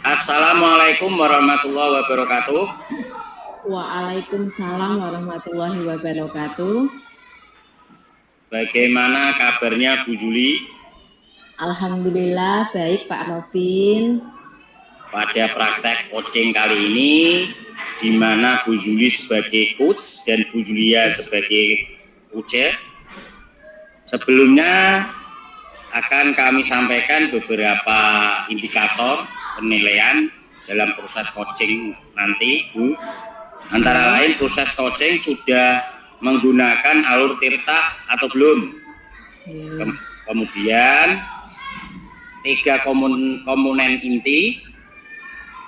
Assalamualaikum warahmatullahi wabarakatuh. Waalaikumsalam warahmatullahi wabarakatuh. Bagaimana kabarnya Bu Juli? Alhamdulillah baik Pak Robin. Pada praktek coaching kali ini, di mana Bu Juli sebagai coach dan Bu Julia sebagai user, sebelumnya akan kami sampaikan beberapa indikator penilaian dalam proses coaching nanti, Bu. Antara lain proses coaching sudah menggunakan alur tirta atau belum. Kemudian 3 komponen inti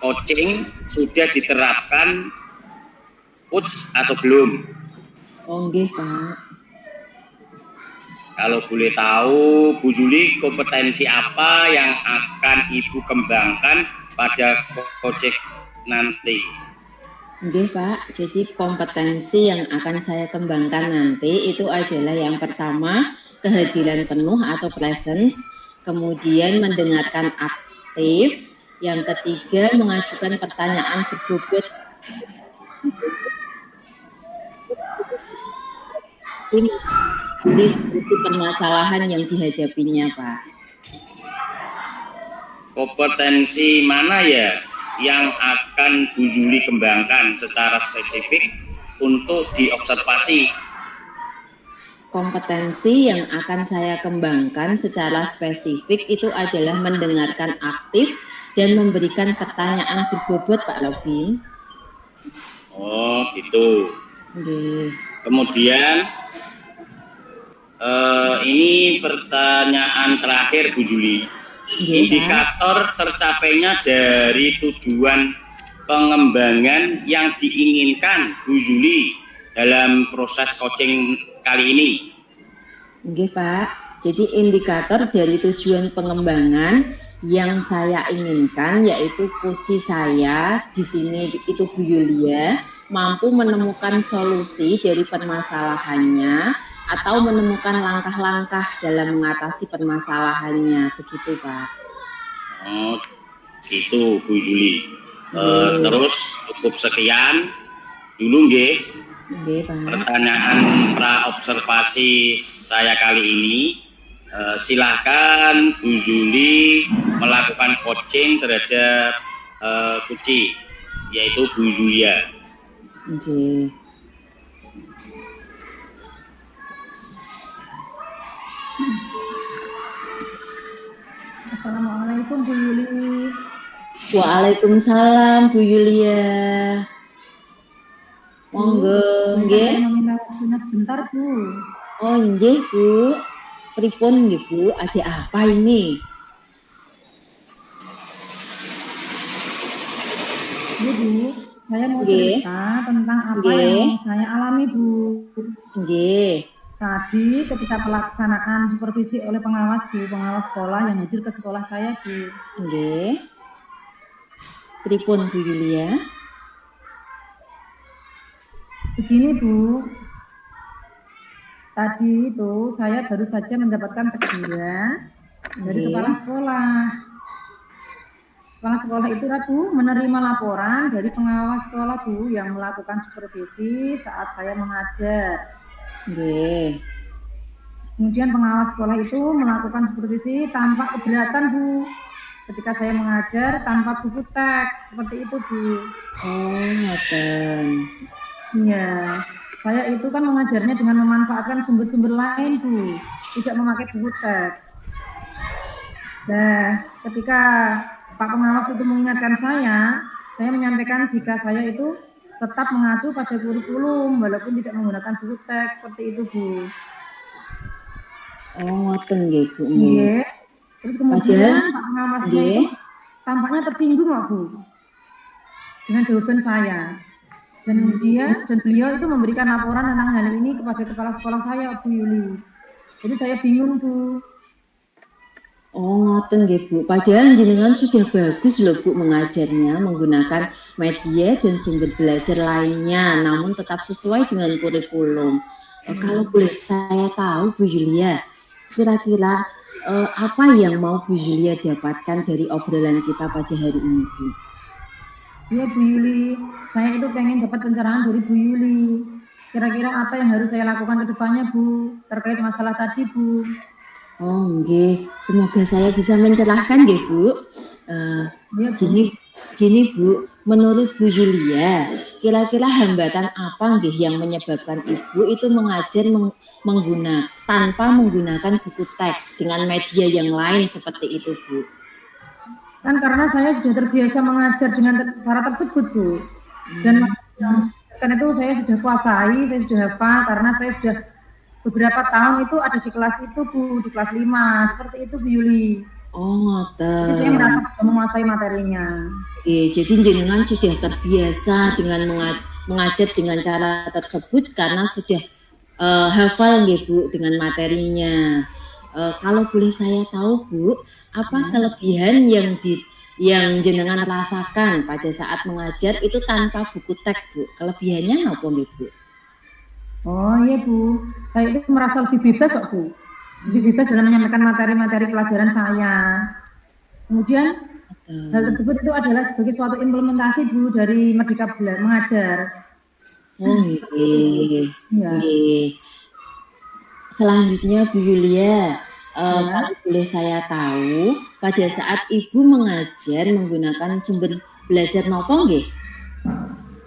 coaching sudah diterapkan coach atau belum. Nggih Pak. Kalau boleh tahu Bu Juli, kompetensi apa yang akan Ibu kembangkan pada coaching nanti? Nggih Pak, jadi kompetensi yang akan saya kembangkan nanti itu adalah yang pertama kehadiran penuh atau presence, kemudian mendengarkan aktif, yang ketiga mengajukan pertanyaan berbobot diskusi permasalahan yang dihadapinya Pak. Kompetensi mana ya yang akan Bu Juli kembangkan secara spesifik untuk diobservasi? Kompetensi yang akan saya kembangkan secara spesifik itu adalah mendengarkan aktif dan memberikan pertanyaan berbobot Pak Robin. Oh gitu. Kemudian ini pertanyaan terakhir Bu Juli. Indikator tercapainya dari tujuan pengembangan yang diinginkan Bu Juli dalam proses coaching kali ini. Nggih Pak, jadi indikator dari tujuan pengembangan yang saya inginkan yaitu coach saya di sini itu Bu Yulia mampu menemukan solusi dari permasalahannya atau menemukan langkah-langkah dalam mengatasi permasalahannya, begitu Pak. Oh, gitu Bu Juli. Terus cukup sekian dulu nggih. Pertanyaan pra-observasi saya kali ini. Silahkan Bu Juli melakukan coaching terhadap Kuci, yaitu Bu Julia. Assalamualaikum Bu Yuli. Waalaikumsalam Bu Yulia. Monggo, nggih. Sebentar Bu. Oh nggih Bu. Pripun nggih Bu? Ada apa ini? Iya Bu, saya mau cerita tentang apa yang saya alami Bu. Nggih. Tadi ketika pelaksanaan supervisi oleh pengawas sekolah yang hadir ke sekolah saya Bu. Nggih. Pripun Bu Yulia? Begini Bu, tadi itu saya baru saja mendapatkan teguran dari kepala sekolah. Kepala sekolah itu Bu menerima laporan dari pengawas sekolah Bu yang melakukan supervisi saat saya mengajar. Kemudian pengawas sekolah itu melakukan supervisi tanpa keberatan Bu. Ketika saya mengajar tanpa buku teks, seperti itu Bu. Oh, ngoten. Iya, saya itu kan mengajarnya dengan memanfaatkan sumber-sumber lain Bu, tidak memakai buku teks. Nah, ketika Pak pengawas itu mengingatkan saya menyampaikan jika saya itu tetap mengacu pada kurikulum walaupun tidak menggunakan buku teks, seperti itu Bu. Oh, ngoten nggih Bu. Iya. Terus kemudian Pak pengawas itu tampaknya tersinggung Bu dengan jawaban saya. Dan beliau itu memberikan laporan tentang hal ini kepada kepala sekolah saya Bu Yuli. Jadi saya bingung Bu. Oh ngoten nggih Bu. Padahal jenengan sudah bagus loh Bu mengajarnya menggunakan media dan sumber belajar lainnya, namun tetap sesuai dengan kurikulum. Kalau boleh saya tahu Bu Yulia, kira-kira apa yang mau Bu Yulia dapatkan dari obrolan kita pada hari ini, Bu? Iya Bu Yuli, saya itu pengen dapat pencerahan dari Bu Yuli. Kira-kira apa yang harus saya lakukan ke depannya Bu, terkait masalah tadi Bu? Oh, nggih. Semoga saya bisa mencerahkan nggih, Bu. Iya Bu. Gini Bu, menurut Bu Yulia, kira-kira hambatan apa nggih yang menyebabkan Ibu itu mengajar tanpa menggunakan buku teks dengan media yang lain seperti itu, Bu? Kan karena saya sudah terbiasa mengajar dengan cara tersebut Bu. Dan karena itu saya sudah kuasai, saya sudah hafal karena saya sudah beberapa tahun itu ada di kelas itu Bu, di kelas 5, seperti itu Bu Yuli. Oh, Jadi saya merasa sudah menguasai materinya. Jadi jenengan sudah terbiasa dengan mengajar dengan cara tersebut karena sudah hafal nggih Bu dengan materinya. Kalau boleh saya tahu Bu, apa kelebihan yang jenengan rasakan pada saat mengajar itu tanpa buku teks Bu? Kelebihannya apa nggih Bu? Oh iya Bu, saya itu merasa lebih bebas kok Bu. Lebih bebas dalam menyampaikan materi-materi pelajaran saya. Kemudian hal tersebut itu adalah sebagai suatu implementasi Bu dari Merdeka Mengajar. Oh iya. Selanjutnya Bu Yulia, kalau boleh saya tahu, pada saat Ibu mengajar menggunakan sumber belajar nopo nggih?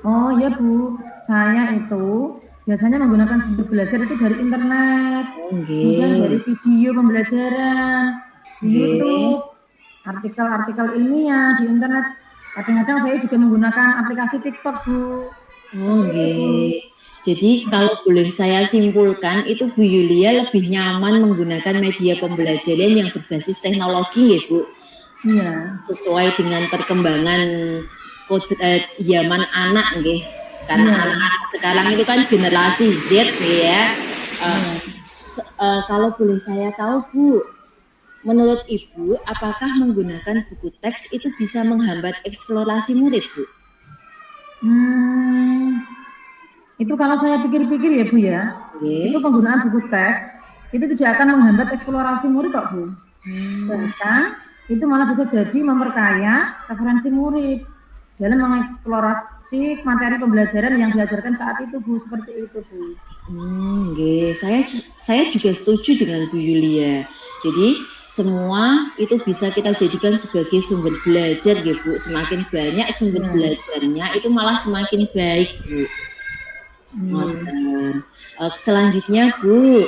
Oh iya Bu, saya itu biasanya menggunakan sumber belajar itu dari internet, kemudian dari video pembelajaran, di YouTube, artikel-artikel ilmiah di internet. Kadang-kadang saya juga menggunakan aplikasi TikTok Bu. Oh Jadi kalau boleh saya simpulkan itu Bu Yulia lebih nyaman menggunakan media pembelajaran yang berbasis teknologi ya Bu? Iya. Sesuai dengan perkembangan zaman anak nggih. Karena anak sekarang itu kan generasi Z ya. Kalau boleh saya tahu Bu, menurut Ibu apakah menggunakan buku teks itu bisa menghambat eksplorasi murid Bu? Itu kalau saya pikir-pikir ya Bu ya, itu penggunaan buku teks itu tidak akan menghambat eksplorasi murid kok Bu. Bahkan itu malah bisa jadi memperkaya referensi murid dalam mengeksplorasi materi pembelajaran yang diajarkan saat itu Bu, seperti itu Bu. Saya juga setuju dengan Bu Yulia. Jadi semua itu bisa kita jadikan sebagai sumber belajar ya Bu. Semakin banyak sumber belajarnya itu malah semakin baik Bu. Selanjutnya Bu,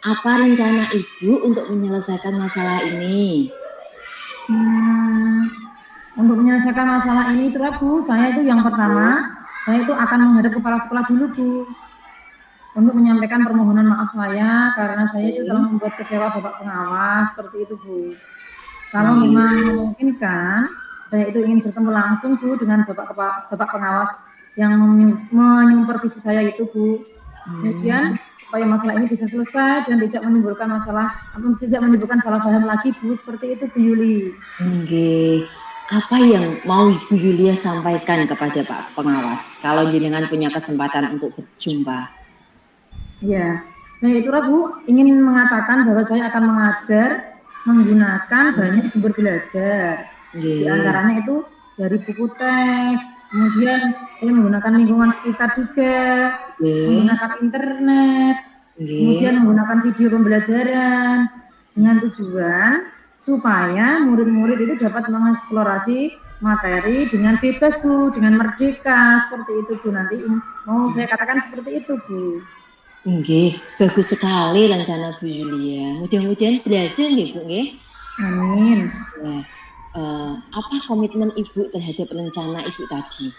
apa rencana Ibu untuk menyelesaikan masalah ini? Untuk menyelesaikan masalah ini itu Bu, saya itu yang pertama, saya itu akan menghadap kepala sekolah dulu Bu, untuk menyampaikan permohonan maaf saya karena saya itu telah membuat kecewa Bapak pengawas, seperti itu Bu. Kalau memang memungkinkan, saya itu ingin bertemu langsung Bu dengan Bapak pengawas yang menyupervisi saya itu Bu. Kemudian supaya masalah ini bisa selesai dan tidak menimbulkan salah paham lagi Bu, seperti itu Bu Yuli. Apa yang mau Ibu Yulia sampaikan kepada Pak Pengawas kalau jenengan punya kesempatan untuk berjumpa? Ya, saya itu Bu ingin mengatakan bahwa saya akan mengajar menggunakan banyak sumber belajar. Di antaranya itu dari buku teks, kemudian saya menggunakan lingkungan sekitar juga, menggunakan internet, kemudian menggunakan video pembelajaran dengan tujuan supaya murid-murid itu dapat mengeksplorasi materi dengan bebas Bu, dengan merdeka, seperti itu Bu. Nanti mau saya katakan seperti itu Bu. Bagus sekali rencana Bu Yulia. Mudah-mudahan berhasil nggih Bu nggih. Amin. Apa komitmen Ibu terhadap rencana Ibu tadi?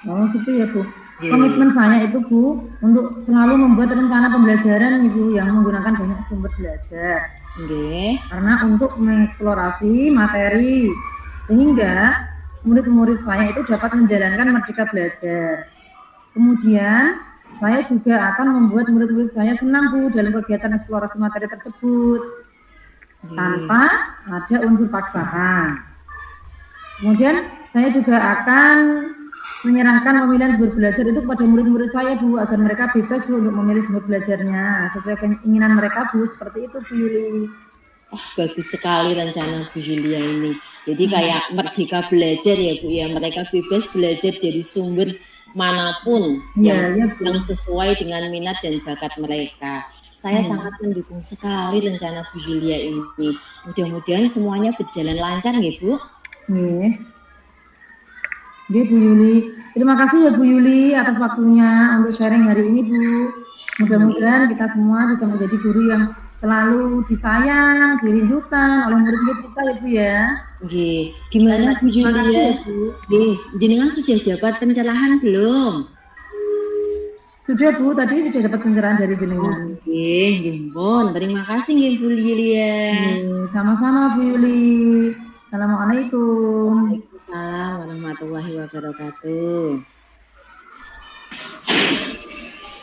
Oh gitu ya Bu. Komitmen saya itu Bu untuk selalu membuat rencana pembelajaran Ibu yang menggunakan banyak sumber belajar. Karena untuk mengeksplorasi materi sehingga murid-murid saya itu dapat menjalankan merdeka belajar. Kemudian saya juga akan membuat murid-murid saya senang Bu dalam kegiatan eksplorasi materi tersebut tanpa ada unsur paksaan. Kemudian saya juga akan menyerahkan pemilihan sumber belajar itu kepada murid-murid saya Bu, agar mereka bebas Bu untuk memilih sumber belajarnya sesuai keinginan mereka Bu, seperti itu Bu Yuli. bagus sekali rencana Bu Yulia ini. Jadi kayak merdeka belajar ya Bu ya, mereka bebas belajar dari sumber manapun yang sesuai dengan minat dan bakat mereka. Saya sangat mendukung sekali rencana Bu Yulia ini. Mudah-mudahan semuanya berjalan lancar ya Bu. Bu Yuli. Terima kasih ya Bu Yuli atas waktunya untuk sharing hari ini Bu. Mudah-mudahan kita semua bisa menjadi guru yang selalu disayang, dirindukan oleh murid-murid kita ya Bu ya. Gimana Bu Yulia? Jenengan sudah dapat pencerahan belum? Sudah Bu, tadi sudah dapat pencerahan dari jenengan. Bon, terima kasih Bu Yulia. Sama-sama Bu Yuli. Assalamualaikum. Waalaikumsalam warahmatullahi wabarakatuh.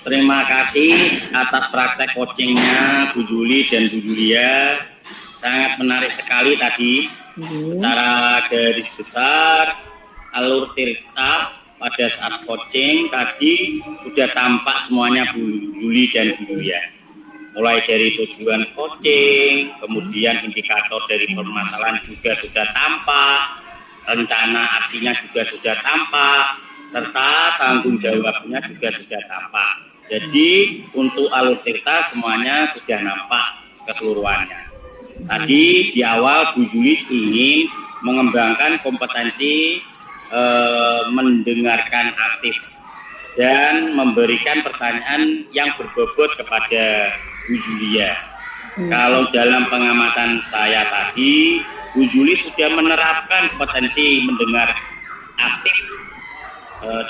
Terima kasih atas praktek coachingnya Bu Juli dan Bu Yulia. Sangat menarik sekali tadi. Secara garis besar, alur tirta pada saat coaching tadi sudah tampak semuanya Bu Juli dan Bu Yulia. Mulai dari tujuan coaching, kemudian indikator dari permasalahan juga sudah tampak, rencana aksinya juga sudah tampak, serta tanggung jawabnya juga sudah tampak. Jadi untuk alur tirta semuanya sudah nampak keseluruhannya. Tadi di awal Bu Juli ingin mengembangkan kompetensi mendengarkan aktif dan memberikan pertanyaan yang berbobot kepada Bu Julia. Kalau dalam pengamatan saya tadi, Bu Juli sudah menerapkan kompetensi mendengar aktif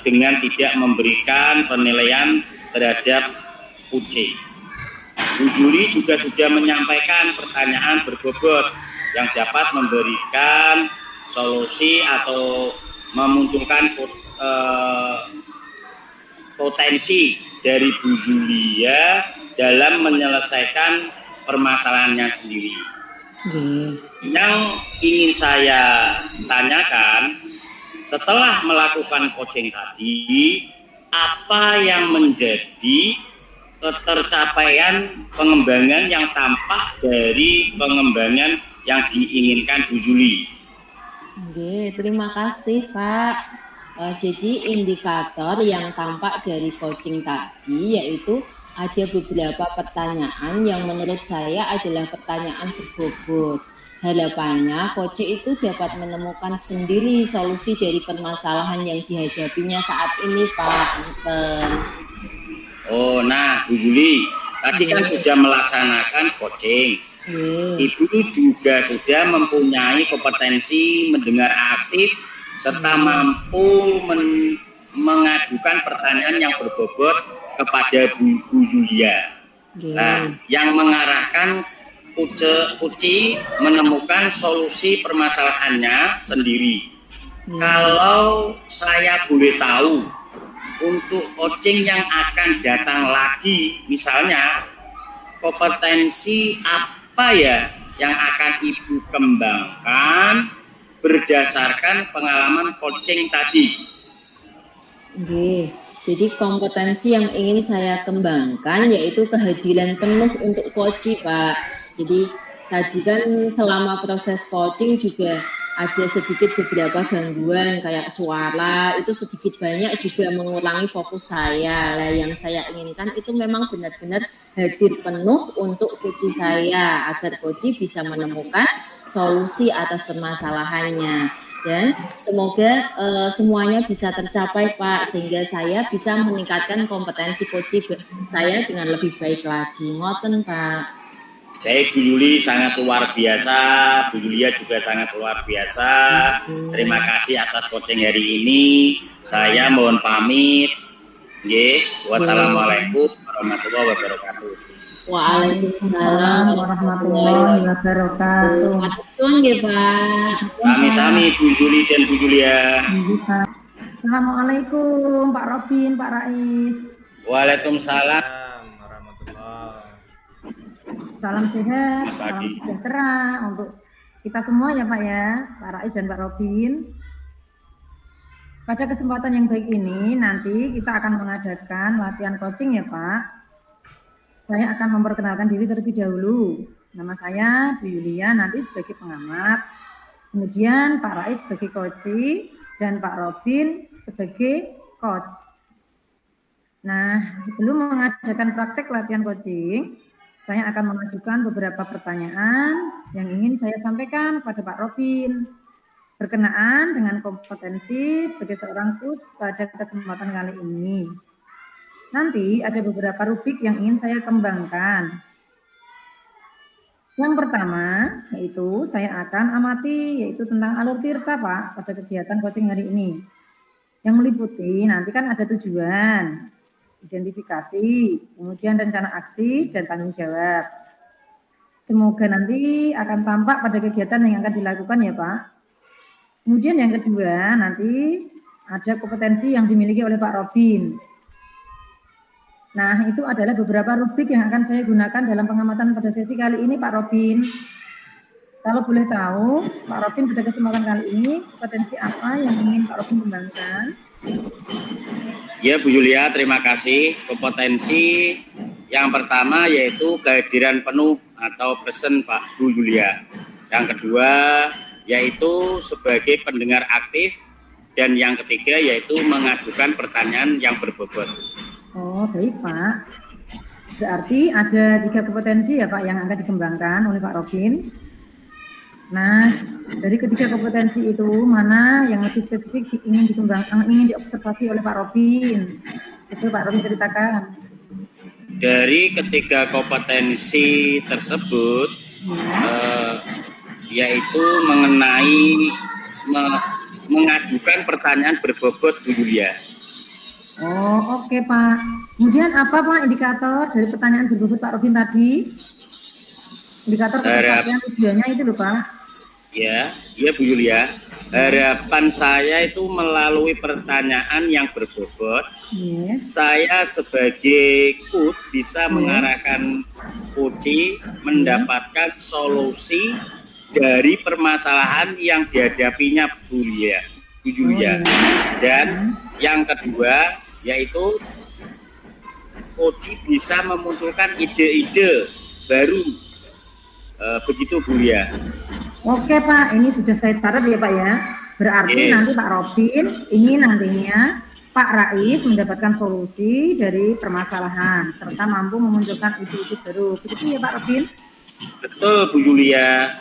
dengan tidak memberikan penilaian terhadap UC. Bu Juli juga sudah menyampaikan pertanyaan berbobot yang dapat memberikan solusi atau memunculkan potensi dari Bu Julia dalam menyelesaikan permasalahannya sendiri. Yang ingin saya tanyakan, setelah melakukan coaching tadi, apa yang menjadi ketercapaian pengembangan yang tampak dari pengembangan yang diinginkan Bu Juli? Terima kasih Pak. Jadi indikator yang tampak dari coaching tadi yaitu ada beberapa pertanyaan yang menurut saya adalah pertanyaan berbobot. Harapannya coaching itu dapat menemukan sendiri solusi dari permasalahan yang dihadapinya saat ini Pak. Nah Bu Juli, tadi kan sudah melaksanakan coaching. Ibu juga sudah mempunyai kompetensi mendengar aktif serta mampu mengajukan pertanyaan yang berbobot kepada Bu Julia. Nah, yang mengarahkan Uci menemukan solusi permasalahannya sendiri. Kalau saya boleh tahu, untuk coaching yang akan datang lagi, misalnya kompetensi apa ya yang akan Ibu kembangkan berdasarkan pengalaman coaching tadi? Jadi kompetensi yang ingin saya kembangkan yaitu kehadiran penuh untuk coaching Pak. Jadi tadi kan selama proses coaching juga ada sedikit beberapa gangguan kayak suara, itu sedikit banyak juga mengurangi fokus saya. Lah yang saya inginkan itu memang benar-benar hadir penuh untuk coaching saya agar coaching bisa menemukan solusi atas permasalahannya. Dan semoga semuanya bisa tercapai Pak, sehingga saya bisa meningkatkan kompetensi coaching saya dengan lebih baik lagi. Ngoten Pak. Baik Bu Yuli, sangat luar biasa. Bu Yulia juga sangat luar biasa. Terima kasih atas coaching hari ini. Saya mohon pamit. Wassalamualaikum warahmatullahi wabarakatuh. Waalaikumsalam warahmatullahi wabarakatuh. Pak. Sami-sami Bu Juli dan Bu Julia. Assalamualaikum Pak Robin, Pak Rais. Waalaikumsalam warahmatullahi. Salam sehat, salam sejahtera untuk kita semua ya Pak ya, Pak Rais dan Pak Robin. Pada kesempatan yang baik ini nanti kita akan mengadakan latihan coaching ya Pak. Saya akan memperkenalkan diri terlebih dahulu. Nama saya Bu Yulia nanti sebagai pengamat. Kemudian Pak Rais sebagai coach dan Pak Robin sebagai coach. Nah, sebelum mengadakan praktek latihan coaching, saya akan mengajukan beberapa pertanyaan yang ingin saya sampaikan kepada Pak Robin berkenaan dengan kompetensi sebagai seorang coach pada kesempatan kali ini. Nanti ada beberapa rubrik yang ingin saya kembangkan. Yang pertama, yaitu saya akan amati, yaitu tentang alur tirta, Pak, pada kegiatan coaching hari ini. Yang meliputi, nanti kan ada tujuan, identifikasi, kemudian rencana aksi, dan tanggung jawab. Semoga nanti akan tampak pada kegiatan yang akan dilakukan ya, Pak. Kemudian yang kedua, nanti ada kompetensi yang dimiliki oleh Pak Robin. Nah, itu adalah beberapa rubrik yang akan saya gunakan dalam pengamatan pada sesi kali ini, Pak Robin. Kalau boleh tahu, Pak Robin pada kesempatan kali ini, kompetensi apa yang ingin Pak Robin kembangkan? Ya Bu Yulia, terima kasih. Kompetensi yang pertama yaitu kehadiran penuh atau present Pak Bu Yulia. Yang kedua yaitu sebagai pendengar aktif. Dan yang ketiga yaitu mengajukan pertanyaan yang berbobot. Oh, baik Pak. Berarti ada 3 kompetensi ya Pak yang akan dikembangkan oleh Pak Robin. Nah, dari ketiga kompetensi itu mana yang lebih spesifik ingin dikembangkan, ingin diobservasi oleh Pak Robin? Itu Pak Robin ceritakan. Dari ketiga kompetensi tersebut, yaitu mengenai mengajukan pertanyaan berbobot Bu Yulia. Oh, oke Pak. Kemudian apa Pak indikator dari pertanyaan berbobot Pak Robin tadi? Indikator ketercapaian tujuannya itu loh Pak. Ya Bu Yulia. Harapan saya itu melalui pertanyaan yang berbobot, saya sebagai coach bisa mengarahkan coach mendapatkan solusi dari permasalahan yang dihadapinya Bu Yulia. Dan yang kedua yaitu coach bisa memunculkan ide-ide baru, begitu Bu Yulia. Oke Pak, ini sudah saya catat ya Pak ya. Berarti nanti Pak Robin ingin nantinya Pak Rais mendapatkan solusi dari permasalahan serta mampu memunculkan ide-ide baru. Begitu ya Pak Robin? Betul Bu Yulia.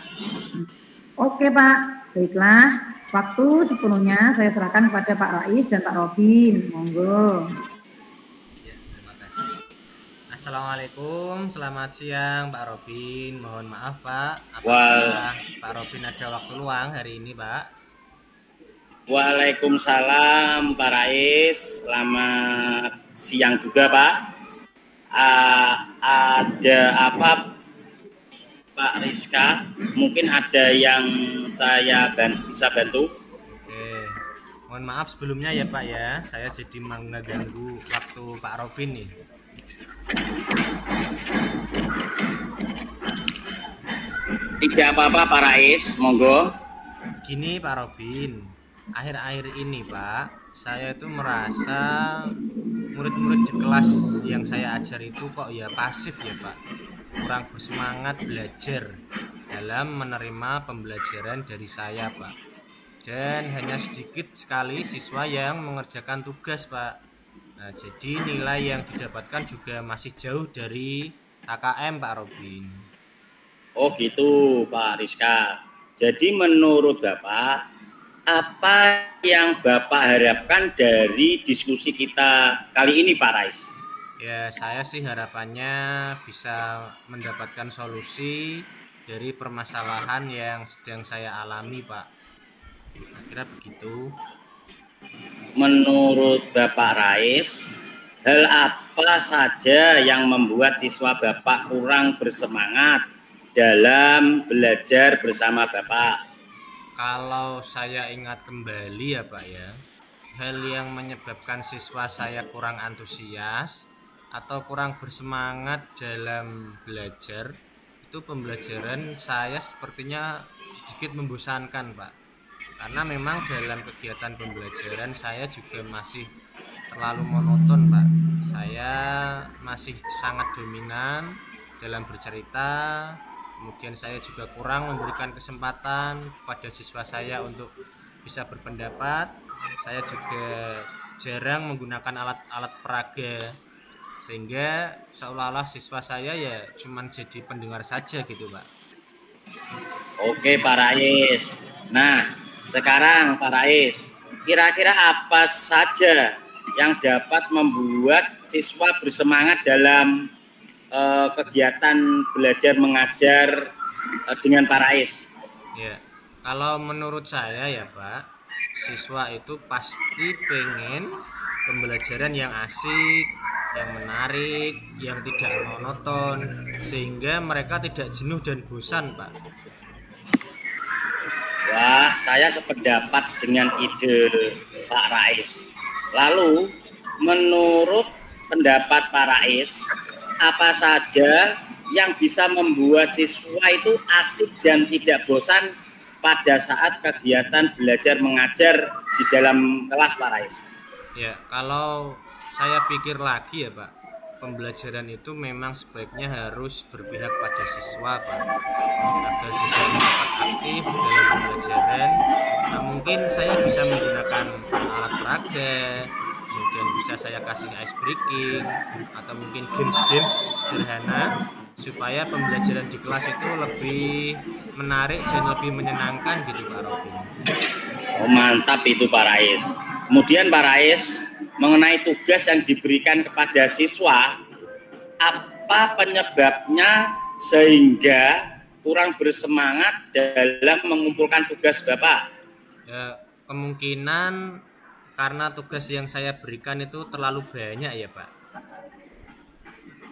Oke Pak, baiklah. Waktu sepenuhnya saya serahkan kepada Pak Rais dan Pak Robin. Monggo. Assalamualaikum, selamat siang Pak Robin. Mohon maaf Pak, apakah Pak Robin ada waktu luang hari ini Pak? Waalaikumsalam Pak Rais, selamat siang juga Pak. Ada apa Pak Rizka? Mungkin ada yang saya bisa bantu? Oke, mohon maaf sebelumnya ya Pak ya, saya jadi mengganggu waktu Pak Robin nih. Tidak apa-apa Pak Rais, monggo. Gini Pak Robin, akhir-akhir ini Pak, saya itu merasa murid-murid di kelas yang saya ajar itu kok ya pasif ya Pak, kurang bersemangat belajar dalam menerima pembelajaran dari saya Pak, dan hanya sedikit sekali siswa yang mengerjakan tugas Pak. Nah, jadi nilai yang didapatkan juga masih jauh dari KKM Pak Robin. Oh gitu Pak Rizka. Jadi menurut Bapak, apa yang Bapak harapkan dari diskusi kita kali ini Pak Rais? Ya, saya sih harapannya bisa mendapatkan solusi dari permasalahan yang sedang saya alami Pak. Kira-kira begitu. Menurut Bapak Rais, hal apa saja yang membuat siswa Bapak kurang bersemangat dalam belajar bersama Bapak? Kalau saya ingat kembali ya Pak ya, hal yang menyebabkan siswa saya kurang antusias atau kurang bersemangat dalam belajar, itu pembelajaran saya sepertinya sedikit membosankan Pak. Karena memang dalam kegiatan pembelajaran saya juga masih terlalu monoton Pak. Saya masih sangat dominan dalam bercerita, kemudian saya juga kurang memberikan kesempatan kepada siswa saya untuk bisa berpendapat. Saya juga jarang menggunakan alat-alat peraga, sehingga seolah-olah siswa saya ya cuman jadi pendengar saja gitu Pak. Oke Pak Rais. Nah, sekarang Pak Rais, kira-kira apa saja yang dapat membuat siswa bersemangat dalam kegiatan belajar mengajar dengan Pak Rais? Ya, kalau menurut saya ya Pak, siswa itu pasti pengen pembelajaran yang asik, yang menarik, yang tidak monoton, sehingga mereka tidak jenuh dan bosan Pak. Wah, saya sependapat dengan ide Pak Rais. Lalu, menurut pendapat Pak Rais, apa saja yang bisa membuat siswa itu asik dan tidak bosan pada saat kegiatan belajar mengajar di dalam kelas Pak Rais? Ya, kalau saya pikir lagi ya Pak, pembelajaran itu memang sebaiknya harus berpihak pada siswa Pak, agar siswa dapat aktif dalam pembelajaran. Nah, mungkin saya bisa menggunakan alat peraga, kemudian bisa saya kasih ice breaking, atau mungkin games-games sederhana, supaya pembelajaran di kelas itu lebih menarik dan lebih menyenangkan gitu Pak Robin. Oh, mantap itu Pak Rais. Kemudian Pak Rais, mengenai tugas yang diberikan kepada siswa, apa penyebabnya sehingga kurang bersemangat dalam mengumpulkan tugas Bapak? Ya, kemungkinan karena tugas yang saya berikan itu terlalu banyak ya Pak.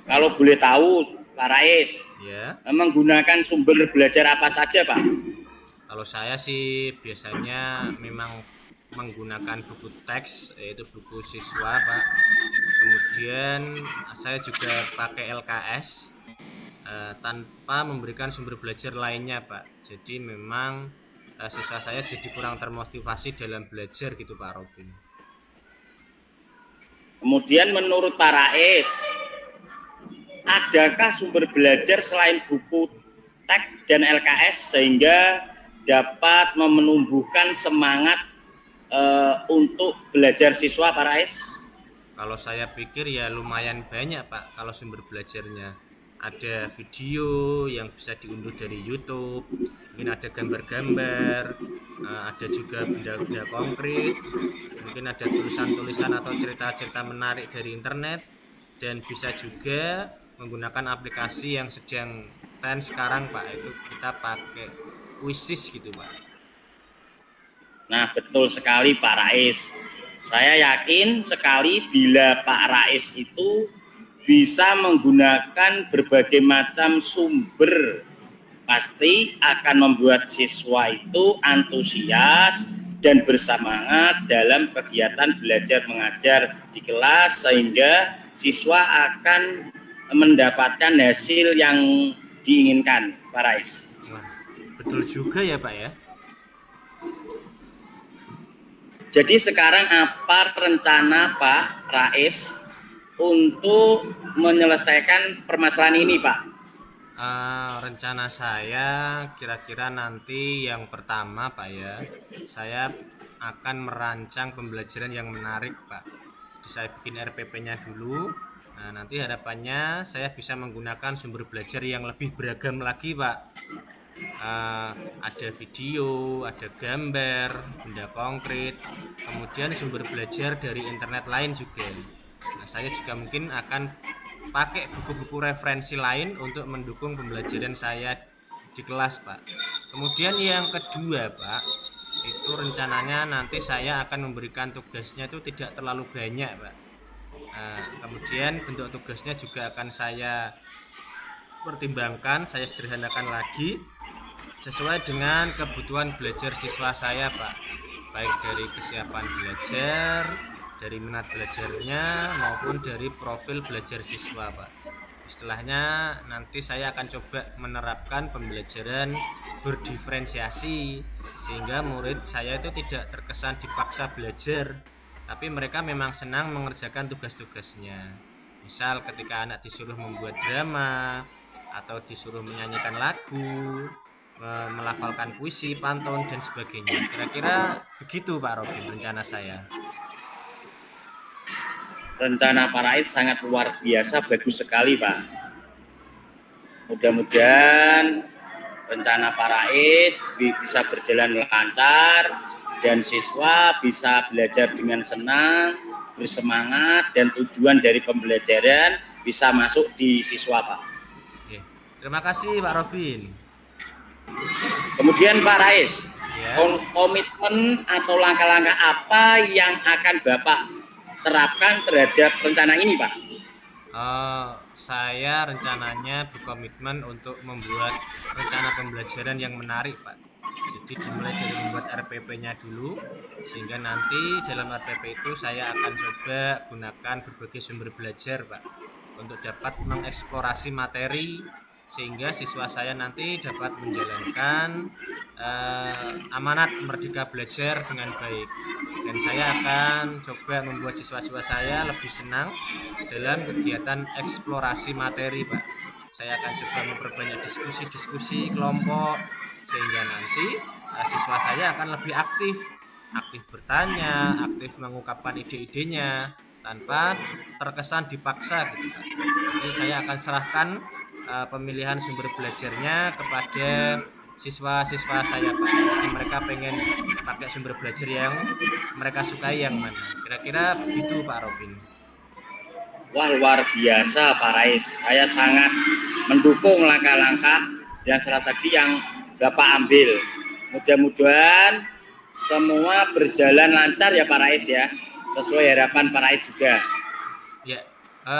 Kalau boleh tahu Pak Rais, Ya, menggunakan sumber belajar apa saja Pak? kalau saya sih biasanya memang menggunakan buku teks, yaitu buku siswa Pak. Kemudian saya juga pakai LKS tanpa memberikan sumber belajar lainnya Pak. Jadi memang siswa saya jadi kurang termotivasi dalam belajar gitu Pak Robin. Kemudian menurut Pak Rais, adakah sumber belajar selain buku teks dan LKS sehingga dapat menumbuhkan semangat untuk belajar siswa Pak Rais? Kalau saya pikir ya lumayan banyak Pak kalau sumber belajarnya. Ada video yang bisa diunduh dari YouTube, mungkin ada gambar-gambar, ada juga benda-benda konkret, mungkin ada tulisan-tulisan atau cerita-cerita menarik dari internet, dan bisa juga menggunakan aplikasi yang sedang tren sekarang Pak, itu kita pakai Quizzes gitu Pak. Nah, betul sekali Pak Rais. Saya yakin sekali bila Pak Rais itu bisa menggunakan berbagai macam sumber, pasti akan membuat siswa itu antusias dan bersemangat dalam kegiatan belajar mengajar di kelas, sehingga siswa akan mendapatkan hasil yang diinginkan Pak Rais. Wah, betul juga ya Pak ya. Jadi sekarang apa rencana Pak Rais untuk menyelesaikan permasalahan ini Pak? Rencana saya kira-kira nanti yang pertama Pak ya, saya akan merancang pembelajaran yang menarik Pak. Jadi saya bikin RPP-nya dulu. Nah, nanti harapannya saya bisa menggunakan sumber belajar yang lebih beragam lagi Pak. Ada video, ada gambar, benda konkret, kemudian sumber belajar dari internet lain juga. Nah, saya juga mungkin akan pakai buku-buku referensi lain untuk mendukung pembelajaran saya di kelas Pak. Kemudian yang kedua Pak, itu rencananya nanti saya akan memberikan tugasnya itu tidak terlalu banyak Pak. Kemudian bentuk tugasnya juga akan saya pertimbangkan, saya sederhanakan lagi sesuai dengan kebutuhan belajar siswa saya Pak, baik dari kesiapan belajar, dari minat belajarnya, maupun dari profil belajar siswa Pak. Istilahnya nanti saya akan coba menerapkan pembelajaran berdiferensiasi, sehingga murid saya itu tidak terkesan dipaksa belajar, tapi mereka memang senang mengerjakan tugas-tugasnya. Misal ketika anak disuruh membuat drama, atau disuruh menyanyikan lagu, melafalkan puisi, pantun dan sebagainya. Kira-kira begitu Pak Robin rencana saya. Rencana Pak Rais sangat luar biasa, bagus sekali Pak. Mudah-mudahan rencana Pak Rais bisa berjalan lancar dan siswa bisa belajar dengan senang, bersemangat, dan tujuan dari pembelajaran bisa masuk di siswa Pak. Oke. Terima kasih Pak Robin. Kemudian Pak Rais, Ya. komitmen atau langkah-langkah apa yang akan Bapak terapkan terhadap rencana ini Pak? Saya rencananya berkomitmen untuk membuat rencana pembelajaran yang menarik Pak. Jadi dimulai dari membuat RPP-nya dulu, sehingga nanti dalam RPP itu saya akan coba gunakan berbagai sumber belajar Pak, untuk dapat mengeksplorasi materi, sehingga siswa saya nanti dapat menjalankan amanat Merdeka Belajar dengan baik. Dan saya akan coba membuat siswa-siswa saya lebih senang dalam kegiatan eksplorasi materi Pak. Saya akan coba memperbanyak diskusi-diskusi kelompok, sehingga nanti siswa saya akan lebih aktif bertanya, aktif mengungkapkan ide-idenya tanpa terkesan dipaksa gitu Pak. Jadi saya akan serahkan pemilihan sumber belajarnya kepada siswa-siswa saya Pak. Jadi mereka pengen pakai sumber belajar yang mereka sukai yang mana. Kira-kira begitu Pak Robin. Wah, luar biasa Pak Rais. Saya sangat mendukung langkah-langkah dan strategi yang Bapak ambil. Mudah-mudahan semua berjalan lancar ya Pak Rais ya. Sesuai harapan Pak Rais juga. Ya,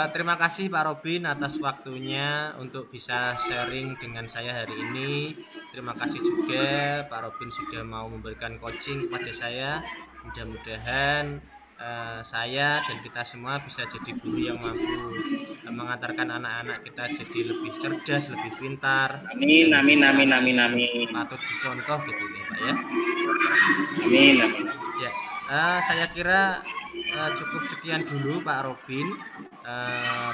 terima kasih Pak Robin atas waktunya untuk bisa sharing dengan saya hari ini. Terima kasih juga Pak Robin sudah mau memberikan coaching kepada saya. Mudah-mudahan saya dan kita semua bisa jadi guru yang mampu mengantarkan anak-anak kita jadi lebih cerdas, lebih pintar. Amin, dan amin, menjadi amin, anak amin, yang amin. patut dicontoh gitu ya Pak ya. Amin, amin. Ya, saya kira cukup sekian dulu Pak Robin.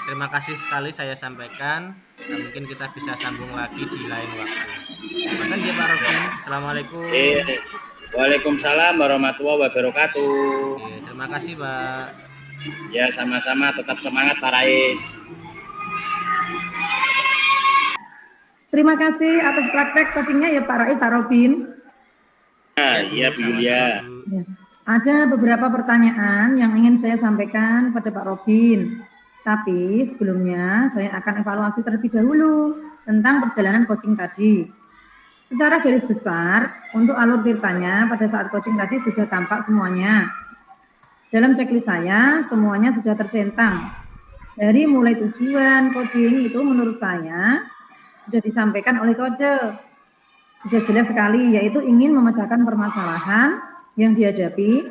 Terima kasih sekali saya sampaikan. Mungkin kita bisa sambung lagi di lain waktu. Makan ya Pak Robin. Assalamualaikum. Waalaikumsalam warahmatullahi wabarakatuh. Terima kasih Pak. Ya, sama-sama, tetap semangat Pak Rais. Terima kasih atas praktek coachingnya ya Pak Rais, Pak Robin. Iya Bu Yulia. Ya. Ada beberapa pertanyaan yang ingin saya sampaikan pada Pak Robin. Tapi sebelumnya saya akan evaluasi terlebih dahulu tentang perjalanan coaching tadi. Secara garis besar, untuk alur ceritanya pada saat coaching tadi sudah tampak semuanya. Dalam checklist saya, semuanya sudah tercentang. Dari mulai tujuan coaching itu menurut saya sudah disampaikan oleh coach. Sudah jelas sekali, yaitu ingin memecahkan permasalahan yang dihadapi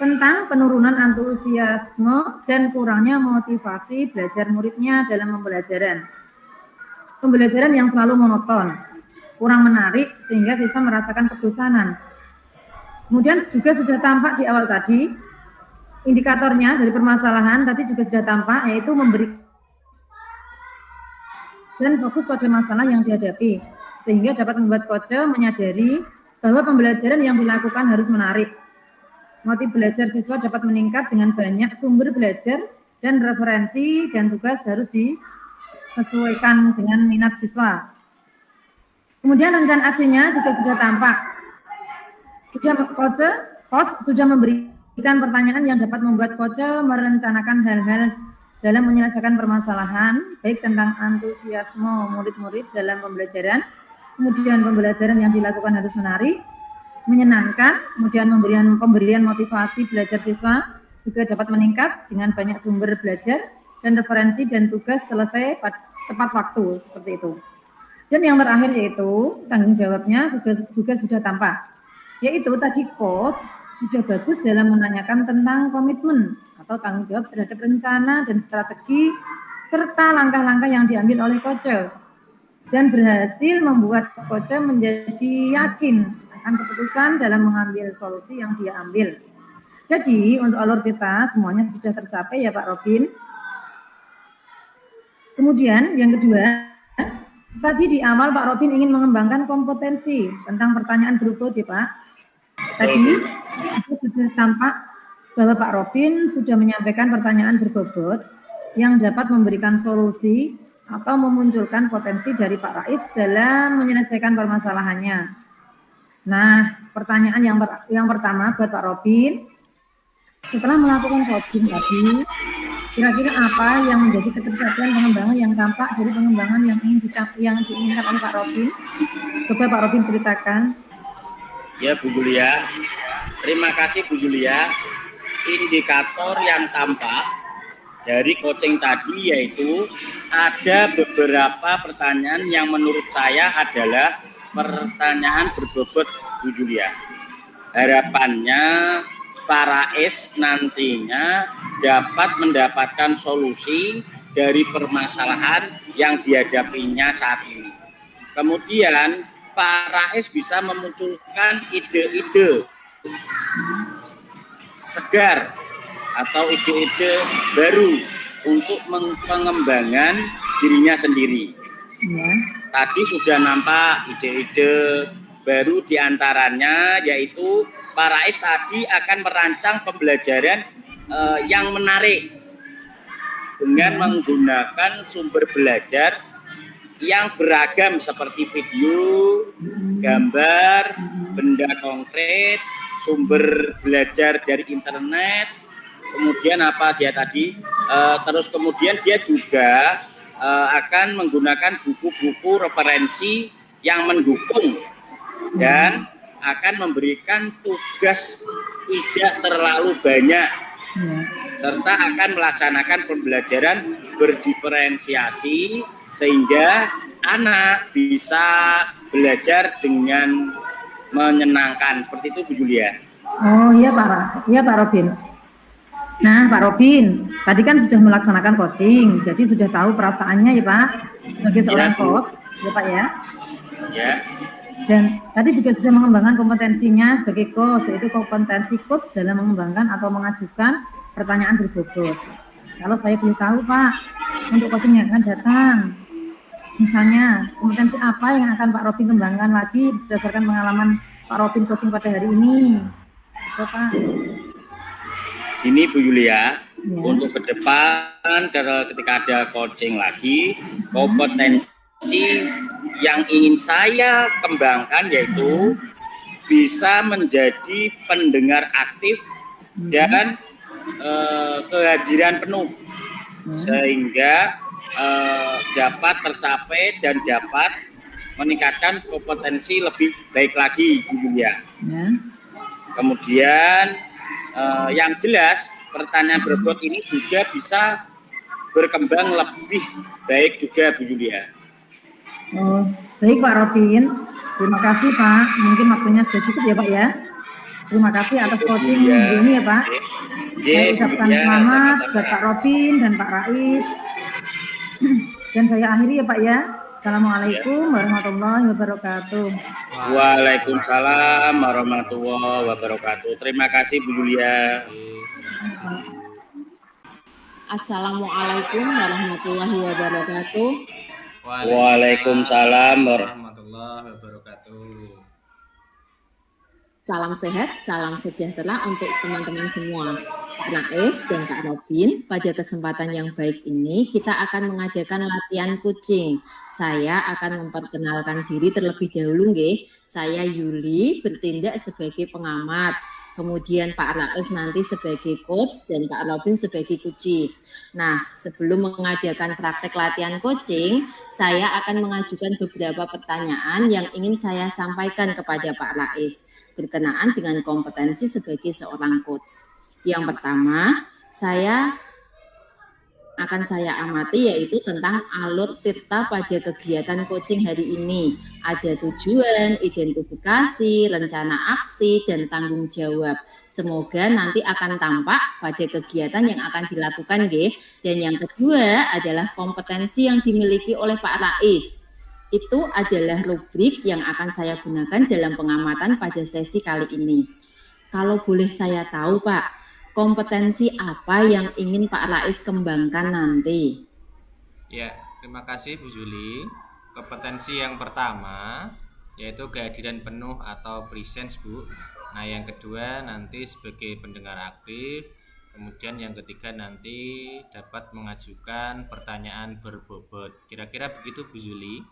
tentang penurunan antusiasme dan kurangnya motivasi belajar muridnya dalam pembelajaran. Pembelajaran yang selalu monoton, kurang menarik sehingga bisa merasakan kebosanan. Kemudian juga sudah tampak di awal tadi, indikatornya dari permasalahan tadi juga sudah tampak, yaitu memberi dan fokus pada masalah yang dihadapi, sehingga dapat membuat coach menyadari bahwa pembelajaran yang dilakukan harus menarik. Motif belajar siswa dapat meningkat dengan banyak sumber belajar dan referensi, dan tugas harus disesuaikan dengan minat siswa. Kemudian rencana aksinya juga sudah tampak. Coach sudah memberikan pertanyaan yang dapat membuat coach merencanakan hal-hal dalam menyelesaikan permasalahan, baik tentang antusiasme murid-murid dalam pembelajaran, kemudian pembelajaran yang dilakukan harus menarik, menyenangkan, kemudian pemberian motivasi belajar siswa juga dapat meningkat dengan banyak sumber belajar dan referensi, dan tugas selesai tepat waktu, seperti itu. Dan yang terakhir yaitu tanggung jawabnya juga sudah tampak, yaitu tadi coach sudah bagus dalam menanyakan tentang komitmen atau tanggung jawab terhadap rencana dan strategi serta langkah-langkah yang diambil oleh coach, dan berhasil membuat coach menjadi yakin akan keputusan dalam mengambil solusi yang dia ambil. Jadi untuk alur kita semuanya sudah tercapai ya Pak Robin. Kemudian yang kedua, Tadi di awal Pak Robin ingin mengembangkan kompetensi tentang pertanyaan berikut ya Pak. Tadi itu sudah tampak bahwa Pak Robin sudah menyampaikan pertanyaan berbobot yang dapat memberikan solusi atau memunculkan potensi dari Pak Rais dalam menyelesaikan permasalahannya. Nah, pertanyaan yang pertama buat Pak Robin, setelah melakukan coaching tadi, kira-kira apa yang menjadi ketersediaan pengembangan yang tampak dari pengembangan yang diinginkan oleh Pak Robin? Coba Pak Robin ceritakan. Ya Bu Julia, terima kasih Bu Julia. Indikator yang tampak dari coaching tadi yaitu ada beberapa pertanyaan yang menurut saya adalah pertanyaan berbobot Bu Julia. Harapannya para Rais nantinya dapat mendapatkan solusi dari permasalahan yang dihadapinya saat ini. Kemudian Pak Rais bisa memunculkan ide-ide segar atau ide-ide baru untuk pengembangan dirinya sendiri. Ya. Tadi sudah nampak ide-ide baru diantaranya yaitu Pak Rais tadi akan merancang pembelajaran yang menarik dengan menggunakan sumber belajar yang beragam seperti video, gambar, benda konkret, sumber belajar dari internet, kemudian apa dia tadi, terus kemudian dia juga akan menggunakan buku-buku referensi yang mendukung dan akan memberikan tugas tidak terlalu banyak serta akan melaksanakan pembelajaran berdiferensiasi sehingga anak bisa belajar dengan menyenangkan. Seperti itu Bu Julia. Oh iya Pak Robin. Nah Pak Robin, tadi kan sudah melaksanakan coaching, jadi sudah tahu perasaannya ya Pak, sebagai seorang coach, ya Pak ya. Ya. Dan tadi juga sudah mengembangkan kompetensinya sebagai coach, yaitu kompetensi coach dalam mengembangkan atau mengajukan pertanyaan berbobot. Kalau saya boleh tahu Pak, untuk coaching yang akan datang, misalnya kompetensi apa yang akan Pak Robin kembangkan lagi berdasarkan pengalaman Pak Robin coaching pada hari ini? Itu Pak. Ini Bu Julia, untuk ke depan ketika ada coaching lagi, kompetensi yang ingin saya kembangkan yaitu bisa menjadi pendengar aktif dan kehadiran penuh sehingga dapat tercapai dan dapat meningkatkan kompetensi lebih baik lagi Bu Julia. Kemudian yang jelas pertanyaan berbobot ini juga bisa berkembang lebih baik juga Bu Julia. Oh, baik Pak Robin. Terima kasih Pak. Mungkin waktunya sudah cukup ya Pak ya. Terima kasih atas coaching ini ya Pak. Saya ucapkan selamat buat Pak Robin dan Pak Rais. Dan saya akhiri ya Pak ya. Assalamualaikum warahmatullahi wabarakatuh. Waalaikumsalam warahmatullahi wabarakatuh. Terima kasih Bu Julia. Assalamualaikum warahmatullahi wabarakatuh. Waalaikumsalam warahmatullahi wabarakatuh. Salam sehat, salam sejahtera untuk teman-teman semua. Pak Rais dan Pak Robin, pada kesempatan yang baik ini kita akan mengadakan latihan coaching. Saya akan memperkenalkan diri terlebih dahulu nggih. Saya Yuli bertindak sebagai pengamat. Kemudian Pak Rais nanti sebagai coach dan Pak Robin sebagai coachee. Nah, sebelum mengadakan praktek latihan coaching, saya akan mengajukan beberapa pertanyaan yang ingin saya sampaikan kepada Pak Rais berkenaan dengan kompetensi sebagai seorang coach. Yang pertama, saya amati yaitu tentang alur Tirta pada kegiatan coaching hari ini. Ada tujuan, identifikasi, rencana aksi, dan tanggung jawab. Semoga nanti akan tampak pada kegiatan yang akan dilakukan, nggih. Dan yang kedua adalah kompetensi yang dimiliki oleh Pak Rais. Itu adalah rubrik yang akan saya gunakan dalam pengamatan pada sesi kali ini. Kalau boleh saya tahu Pak, kompetensi apa yang ingin Pak Rais kembangkan nanti? Ya, terima kasih Bu Juli. kompetensi yang pertama yaitu kehadiran penuh atau presence, Bu. Nah, yang kedua nanti sebagai pendengar aktif. Kemudian yang ketiga nanti dapat mengajukan pertanyaan berbobot. Kira-kira begitu, Bu Zuli?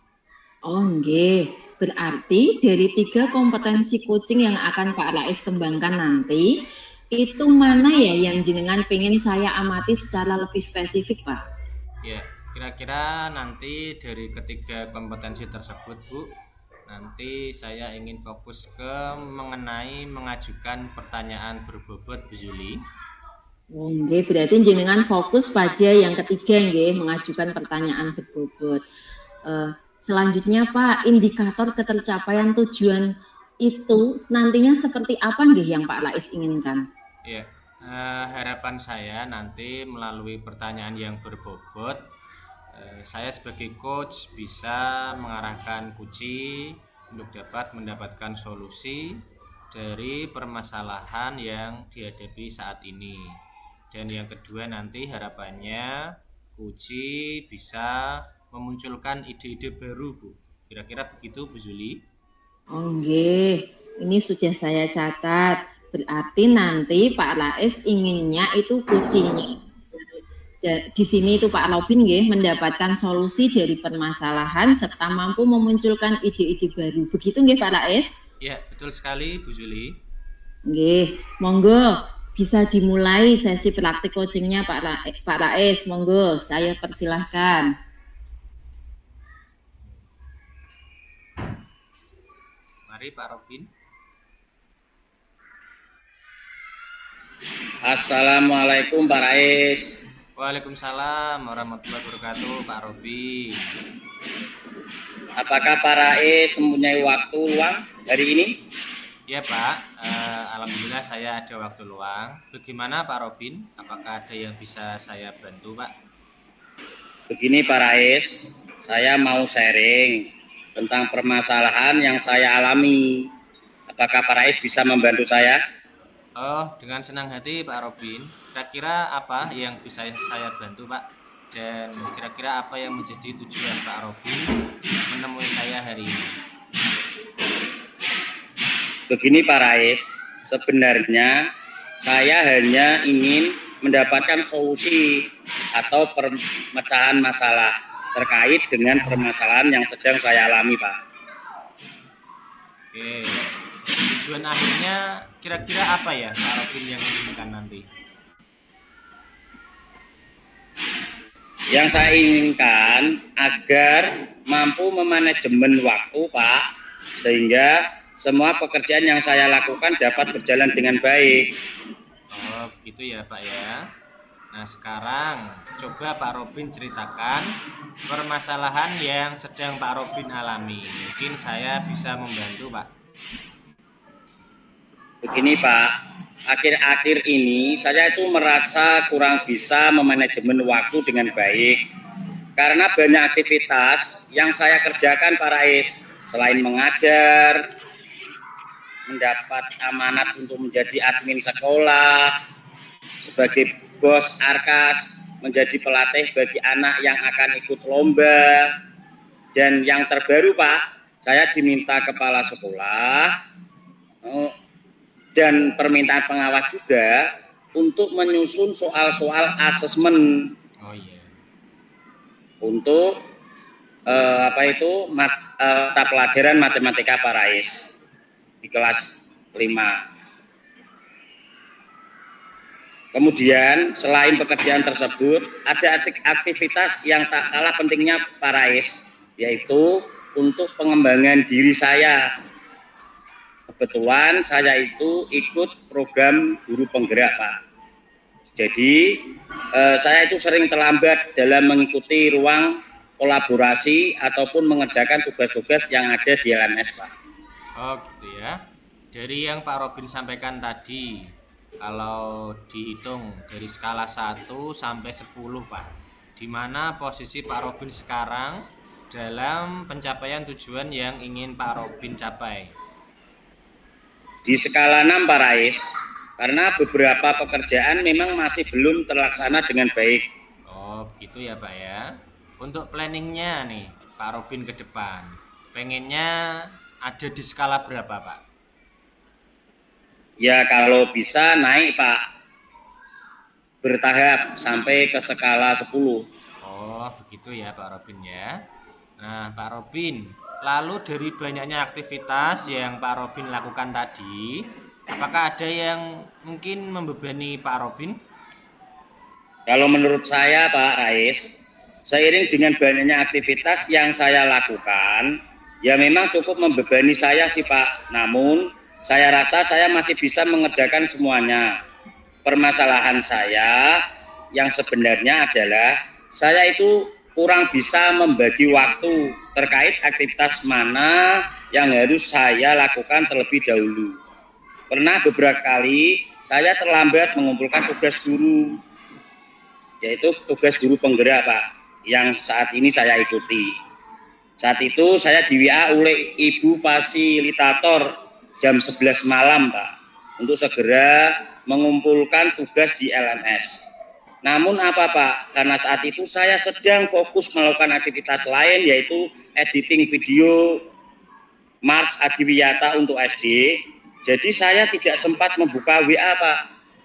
Oh, nggih. Berarti dari 3 kompetensi coaching yang akan Pak Rais kembangkan nanti, itu mana ya yang jenengan pengen saya amati secara lebih spesifik, Pak? Ya, kira-kira nanti dari ketiga kompetensi tersebut, Bu, nanti saya ingin fokus ke mengenai mengajukan pertanyaan berbobot, Bu Zuli. Oh, nggih, berarti jenengan fokus pada yang ketiga nggih, mengajukan pertanyaan berbobot. Selanjutnya Pak, indikator ketercapaian tujuan itu nantinya seperti apa nggih yang Pak Rais inginkan? Ya, harapan saya nanti melalui pertanyaan yang berbobot, saya sebagai coach bisa mengarahkan Kuci untuk dapat mendapatkan solusi dari permasalahan yang dihadapi saat ini. Dan yang kedua nanti harapannya Kuci bisa memunculkan ide-ide baru, Bu. Kira-kira begitu, Bu Zuli? Oh, nggih, ini sudah saya catat. Berarti nanti Pak Rais inginnya itu kucinya. Di sini itu Pak Robin nggih mendapatkan solusi dari permasalahan serta mampu memunculkan ide-ide baru. Begitu nggih Pak Rais? Ya, betul sekali, Bu Zuli. Nggih, monggo bisa dimulai sesi praktik coachingnya Pak Rais. Monggo, saya persilahkan. Mari Pak Robin. Assalamualaikum Pak Rais. Waalaikumsalam warahmatullahi wabarakatuh, Pak Robi. Apakah Pak Rais mempunyai waktu luang hari ini? Ya Pak, alhamdulillah saya ada waktu luang. Bagaimana Pak Robin? Apakah ada yang bisa saya bantu, Pak? Begini Pak Rais, saya mau sharing tentang permasalahan yang saya alami. Apakah Pak Rais bisa membantu saya? Oh, dengan senang hati Pak Robin. Kira-kira apa yang bisa saya bantu, Pak? Dan kira-kira apa yang menjadi tujuan Pak Robin menemui saya hari ini? Begini Pak Rais, sebenarnya saya hanya ingin mendapatkan solusi atau pemecahan masalah terkait dengan permasalahan yang sedang saya alami, Pak. Oke, tujuan akhirnya kira-kira apa ya Pak Robin yang diinginkan nanti? Yang saya inginkan agar mampu memanajemen waktu, Pak, sehingga semua pekerjaan yang saya lakukan dapat berjalan dengan baik. Oh, begitu ya Pak ya. Nah, sekarang coba Pak Robin ceritakan permasalahan yang sedang Pak Robin alami. Mungkin saya bisa membantu, Pak. Begini Pak, akhir-akhir ini saya itu merasa kurang bisa memanajemen waktu dengan baik. Karena banyak aktivitas yang saya kerjakan Pak Rais. Selain mengajar, mendapat amanat untuk menjadi admin sekolah, sebagai bos Arkas, menjadi pelatih bagi anak yang akan ikut lomba, dan yang terbaru Pak, saya diminta kepala sekolah dan permintaan pengawas juga untuk menyusun soal-soal asesmen. Oh iya. Untuk mata pelajaran matematika Pak Rais di kelas 5. Kemudian selain pekerjaan tersebut ada aktivitas yang tak kalah pentingnya Pak Rais, yaitu untuk pengembangan diri saya. Kebetulan saya itu ikut program guru penggerak Pak. Jadi saya itu sering terlambat dalam mengikuti ruang kolaborasi ataupun mengerjakan tugas-tugas yang ada di LMS Pak. Oh gitu ya. Dari yang Pak Robin sampaikan tadi, kalau dihitung dari skala 1 sampai 10 Pak, di mana posisi Pak Robin sekarang dalam pencapaian tujuan yang ingin Pak Robin capai? Di skala 6 Pak Rais, karena beberapa pekerjaan memang masih belum terlaksana dengan baik. Oh begitu ya Pak ya. Untuk planningnya nih Pak Robin ke depan, pengennya ada di skala berapa Pak? Ya kalau bisa naik Pak, bertahap sampai ke skala 10. Oh begitu ya Pak Robin ya. Nah Pak Robin, lalu dari banyaknya aktivitas yang Pak Robin lakukan tadi, apakah ada yang mungkin membebani Pak Robin? Kalau menurut saya Pak Rais, seiring dengan banyaknya aktivitas yang saya lakukan, ya memang cukup membebani saya sih Pak. Namun saya rasa saya masih bisa mengerjakan semuanya. Permasalahan saya yang sebenarnya adalah saya itu kurang bisa membagi waktu terkait aktivitas mana yang harus saya lakukan terlebih dahulu. Pernah beberapa kali saya terlambat mengumpulkan tugas guru, yaitu tugas guru penggerak Pak, yang saat ini saya ikuti. Saat itu saya di WA oleh ibu fasilitator jam 11 malam Pak, untuk segera mengumpulkan tugas di LMS. Namun apa Pak, karena saat itu saya sedang fokus melakukan aktivitas lain, yaitu editing video Mars Adiwiyata untuk SD. Jadi saya tidak sempat membuka WA Pak.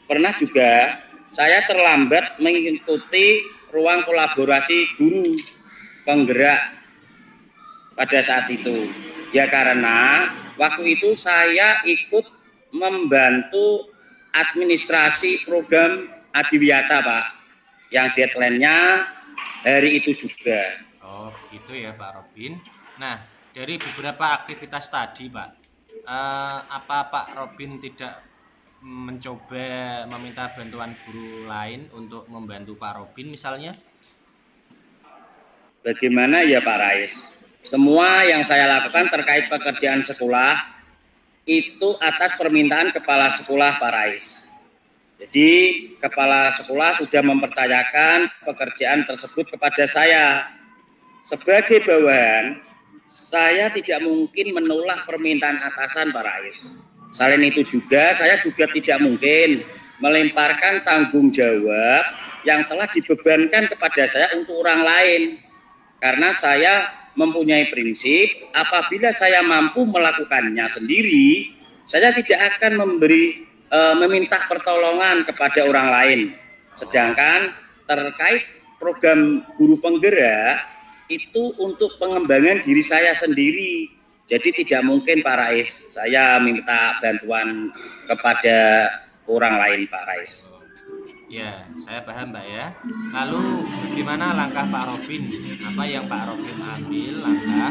Pernah juga saya terlambat mengikuti ruang kolaborasi guru penggerak pada saat itu. Ya karena waktu itu saya ikut membantu administrasi program Adiwiyata Pak, yang deadline-nya hari itu juga. Oh begitu ya Pak Robin. Nah dari beberapa aktivitas tadi Pak, apa Pak Robin tidak mencoba meminta bantuan guru lain untuk membantu Pak Robin misalnya? Bagaimana ya Pak Rais? Semua yang saya lakukan terkait pekerjaan sekolah itu atas permintaan kepala sekolah Pak Rais. Jadi kepala sekolah sudah mempercayakan pekerjaan tersebut kepada saya. Sebagai bawahan, saya tidak mungkin menolak permintaan atasan Pak Rais. Selain itu juga, saya juga tidak mungkin melemparkan tanggung jawab yang telah dibebankan kepada saya untuk orang lain. Karena saya mempunyai prinsip, apabila saya mampu melakukannya sendiri, saya tidak akan meminta pertolongan kepada orang lain. Sedangkan terkait program guru penggerak itu untuk pengembangan diri saya sendiri. Jadi tidak mungkin Pak Rais saya minta bantuan kepada orang lain Pak Rais. Ya, saya paham Pak ya. Lalu bagaimana langkah Pak Robin? Apa yang Pak Robin ambil langkah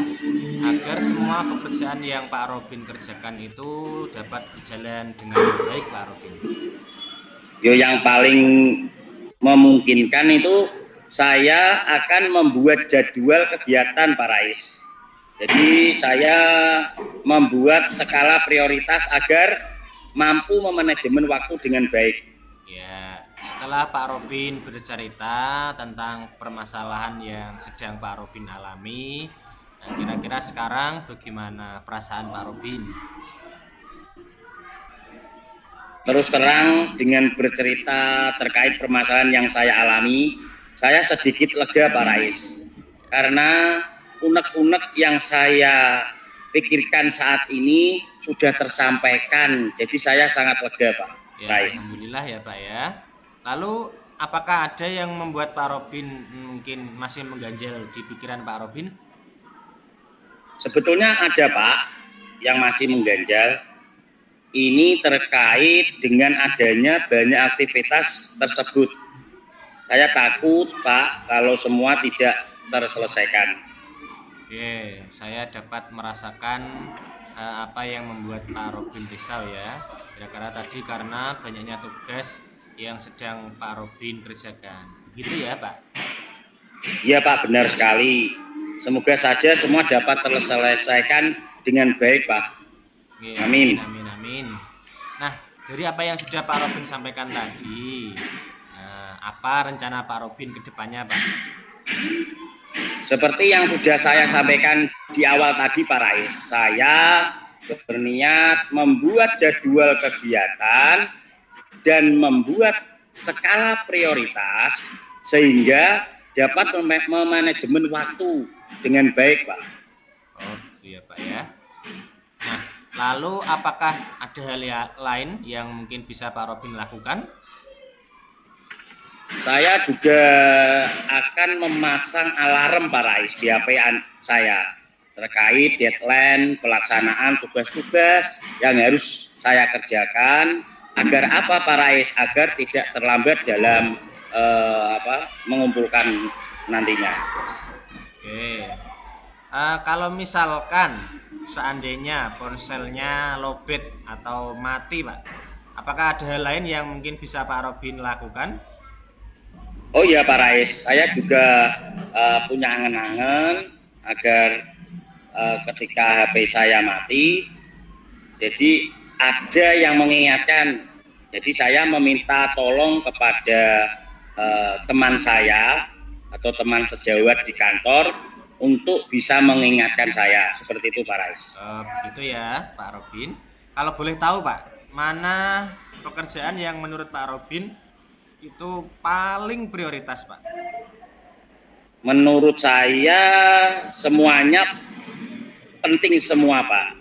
agar semua pekerjaan yang Pak Robin kerjakan itu dapat berjalan dengan baik Pak Robin? Yo, yang paling memungkinkan itu saya akan membuat jadwal kegiatan Pak Rais. Jadi saya membuat skala prioritas agar mampu memanajemen waktu dengan baik. Ya, setelah Pak Robin bercerita tentang permasalahan yang sedang Pak Robin alami, nah kira-kira sekarang bagaimana perasaan Pak Robin? Terus terang dengan bercerita terkait permasalahan yang saya alami, saya sedikit lega Pak Rais. Karena unek-unek yang saya pikirkan saat ini sudah tersampaikan. Jadi saya sangat lega Pak Rais. Alhamdulillah ya Pak ya. Lalu apakah ada yang membuat Pak Robin mungkin masih mengganjal di pikiran Pak Robin? Sebetulnya ada Pak yang masih mengganjal. Ini terkait dengan adanya banyak aktivitas tersebut. Saya takut Pak kalau semua tidak terselesaikan. Oke, saya dapat merasakan apa yang membuat Pak Robin risau ya. Karena tadi karena banyaknya tugas yang sedang Pak Robin kerjakan. Begitu ya Pak? Iya Pak, benar sekali. Semoga saja semua dapat terselesaikan dengan baik Pak. Oke, amin. Amin, amin. Nah, dari apa yang sudah Pak Robin sampaikan tadi, apa rencana Pak Robin ke depannya Pak? Seperti yang sudah saya sampaikan di awal tadi Pak Rais, saya berniat membuat jadwal kegiatan dan membuat skala prioritas sehingga dapat memanajemen waktu dengan baik, Pak. Oh gitu ya Pak ya. Nah, lalu apakah ada hal lain yang mungkin bisa Pak Robin lakukan? Saya juga akan memasang alarm Pak Rais di HP saya terkait deadline pelaksanaan tugas-tugas yang harus saya kerjakan agar apa Pak Rais, agar tidak terlambat dalam mengumpulkan nantinya. Oke. Kalau misalkan seandainya ponselnya lowbat atau mati Pak, apakah ada hal lain yang mungkin bisa Pak Robin lakukan? Oh iya Pak Rais, saya juga punya angan-angan agar ketika HP saya mati, jadi ada yang mengingatkan. Jadi saya meminta tolong kepada teman saya atau teman sejawat di kantor untuk bisa mengingatkan saya. Seperti itu Pak Rais. Begitu ya Pak Robin. Kalau boleh tahu Pak, mana pekerjaan yang menurut Pak Robin itu paling prioritas Pak? Menurut saya semuanya penting semua Pak.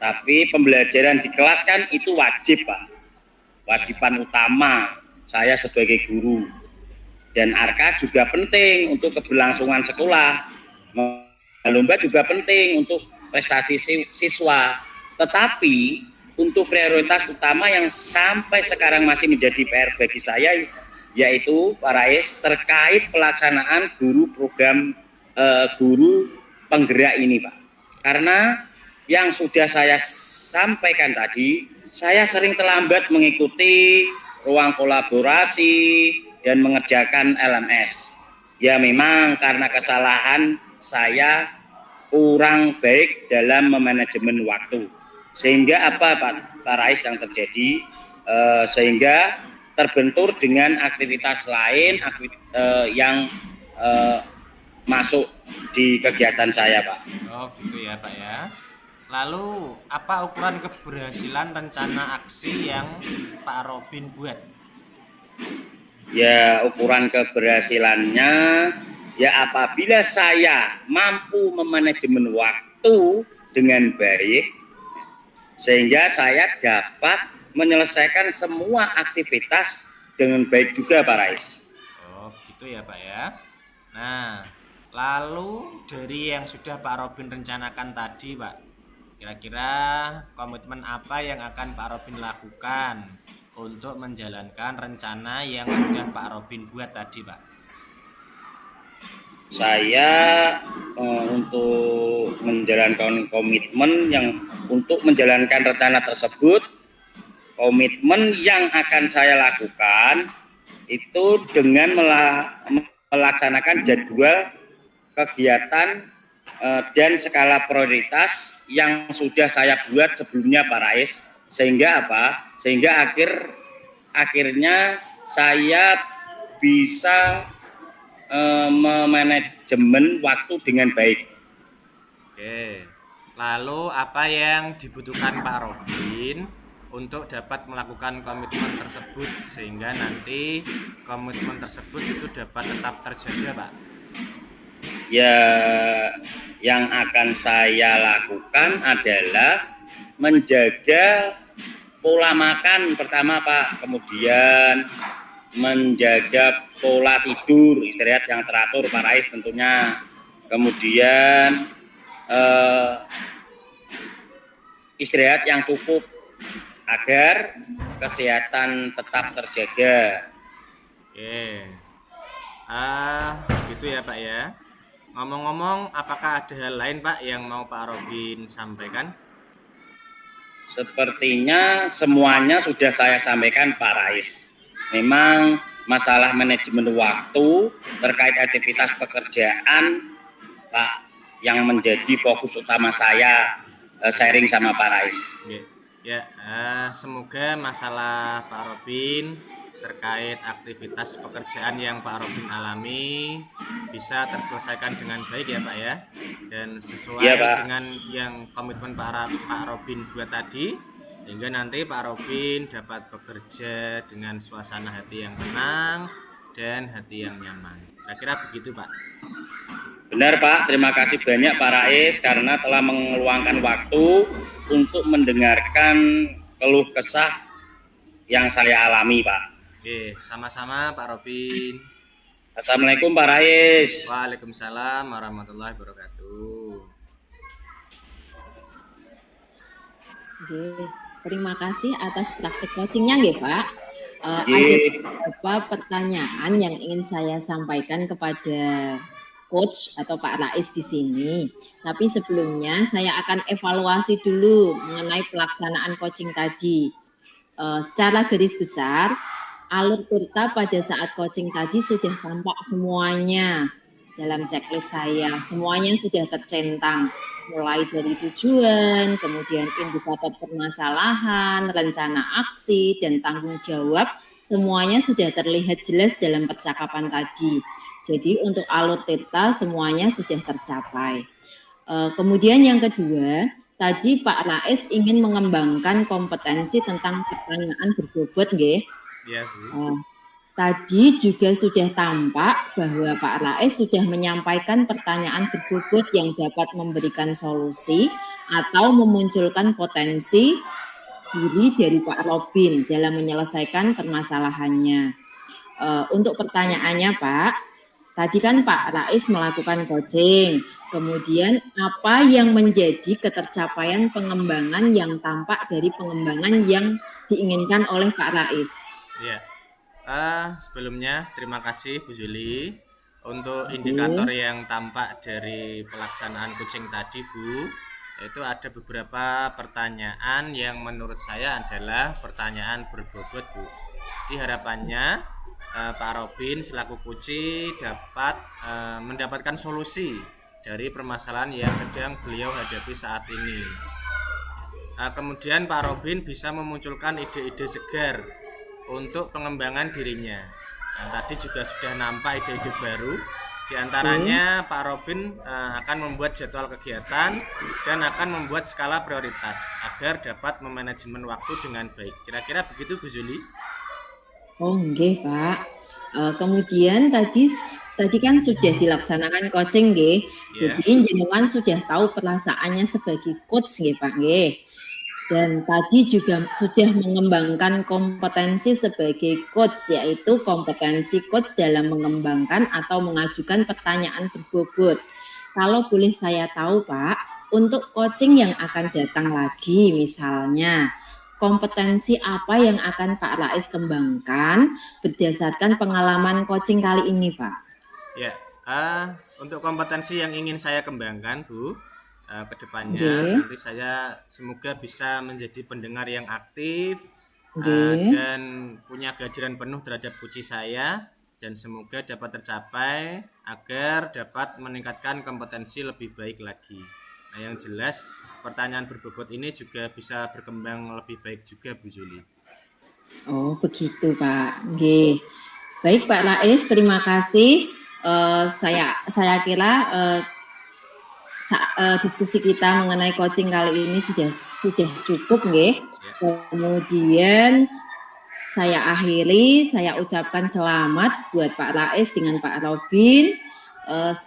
Tapi pembelajaran di kelas kan itu wajib Pak. Wajiban utama saya sebagai guru. Dan ARKA juga penting untuk keberlangsungan sekolah. Lomba juga penting untuk prestasi siswa. Tetapi untuk prioritas utama yang sampai sekarang masih menjadi PR bagi saya, yaitu Pak Rais, terkait pelaksanaan guru program guru penggerak ini Pak. Karena yang sudah saya sampaikan tadi, saya sering terlambat mengikuti ruang kolaborasi dan mengerjakan LMS. Ya memang karena kesalahan saya kurang baik dalam memanajemen waktu. Sehingga apa Pak Rais yang terjadi? Sehingga terbentur dengan aktivitas lain yang masuk di kegiatan saya Pak. Oh gitu ya Pak ya. Lalu apa ukuran keberhasilan rencana aksi yang Pak Robin buat? Ya ukuran keberhasilannya ya apabila saya mampu memanajemen waktu dengan baik sehingga saya dapat menyelesaikan semua aktivitas dengan baik juga Pak Rais. Oh gitu ya Pak ya. Nah lalu dari yang sudah Pak Robin rencanakan tadi Pak, kira-kira komitmen apa yang akan Pak Robin lakukan untuk menjalankan rencana yang sudah Pak Robin buat tadi Pak? Saya untuk menjalankan komitmen yang untuk menjalankan rencana tersebut, komitmen yang akan saya lakukan itu dengan melaksanakan jadwal kegiatan dan skala prioritas yang sudah saya buat sebelumnya Pak Rais, sehingga apa? Sehingga akhirnya saya bisa memanajemen waktu dengan baik. Oke. Lalu apa yang dibutuhkan Pak Robin untuk dapat melakukan komitmen tersebut sehingga nanti komitmen tersebut itu dapat tetap terjaga Pak? Ya, yang akan saya lakukan adalah menjaga pola makan pertama Pak, kemudian menjaga pola tidur, istirahat yang teratur Pak Rais tentunya, kemudian istirahat yang cukup agar kesehatan tetap terjaga. Oke. Gitu ya Pak ya. Ngomong-ngomong, apakah ada hal lain Pak yang mau Pak Robin sampaikan? Sepertinya semuanya sudah saya sampaikan Pak Rais. Memang masalah manajemen waktu terkait aktivitas pekerjaan Pak yang menjadi fokus utama saya sharing sama Pak Rais. Ya, semoga masalah Pak Robin terkait aktivitas pekerjaan yang Pak Robin alami bisa terselesaikan dengan baik ya Pak ya, dan sesuai ya, Pak, dengan yang komitmen Pak Robin buat tadi, sehingga nanti Pak Robin dapat bekerja dengan suasana hati yang tenang dan hati yang nyaman. Kira-kira begitu Pak. Benar Pak, terima kasih banyak Pak Rais karena telah meluangkan waktu untuk mendengarkan keluh kesah yang saya alami Pak. Oke, sama-sama Pak Robin. Assalamualaikum Pak Rais. Waalaikumsalam warahmatullahi wabarakatuh. Oke, terima kasih atas praktik coachingnya nggih Pak. Ada Nggih. beberapa pertanyaan yang ingin saya sampaikan kepada coach atau Pak Rais di sini. Tapi sebelumnya saya akan evaluasi dulu mengenai pelaksanaan coaching tadi. Secara garis besar, alur tirta pada saat coaching tadi sudah tampak semuanya dalam checklist saya. Semuanya sudah tercentang, mulai dari tujuan, kemudian indikator permasalahan, rencana aksi, dan tanggung jawab. Semuanya sudah terlihat jelas dalam percakapan tadi. Jadi untuk alur tirta semuanya sudah tercapai. Kemudian yang kedua, tadi Pak Rais ingin mengembangkan kompetensi tentang pertanyaan berbobot, nggih. Iya, Bu. Tadi juga sudah tampak bahwa Pak Rais sudah menyampaikan pertanyaan berbobot yang dapat memberikan solusi atau memunculkan potensi diri dari Pak Robin dalam menyelesaikan permasalahannya. Untuk pertanyaannya Pak, tadi kan Pak Rais melakukan coaching, kemudian apa yang menjadi ketercapaian pengembangan yang tampak dari pengembangan yang diinginkan oleh Pak Rais? Iya. Sebelumnya terima kasih Bu Juli untuk indikator yang tampak dari pelaksanaan coaching tadi Bu. Itu ada beberapa pertanyaan yang menurut saya adalah pertanyaan berbobot Bu. Jadi harapannya Pak Robin selaku coach dapat mendapatkan solusi dari permasalahan yang sedang beliau hadapi saat ini. Kemudian Pak Robin bisa memunculkan ide-ide segar untuk pengembangan dirinya. Tadi juga sudah nampak ide-ide baru. Di antaranya Pak Robin akan membuat jadwal kegiatan dan akan membuat skala prioritas agar dapat memanajemen waktu dengan baik. Kira-kira begitu Bu Zuli? Oh, nggih, Pak. Kemudian tadi kan sudah dilaksanakan coaching, nggih. Ya. Jadi jenengan sudah tahu perasaannya sebagai coach, nggih, Pak, nggih. Dan tadi juga sudah mengembangkan kompetensi sebagai coach, yaitu kompetensi coach dalam mengembangkan atau mengajukan pertanyaan berbobot. Kalau boleh saya tahu Pak, untuk coaching yang akan datang lagi misalnya, kompetensi apa yang akan Pak Rais kembangkan berdasarkan pengalaman coaching kali ini Pak? Ya, untuk kompetensi yang ingin saya kembangkan Bu, kedepannya nanti saya semoga bisa menjadi pendengar yang aktif dan punya kehadiran penuh terhadap coach saya dan semoga dapat tercapai agar dapat meningkatkan kompetensi lebih baik lagi. Nah, yang jelas pertanyaan berbobot ini juga bisa berkembang lebih baik juga Bu Juli. Oh begitu Pak. Nggih. Baik Pak Rais, terima kasih. Saya kira diskusi kita mengenai coaching kali ini sudah cukup nggih. Kemudian saya akhiri, saya ucapkan selamat buat Pak Rais dengan Pak Robin.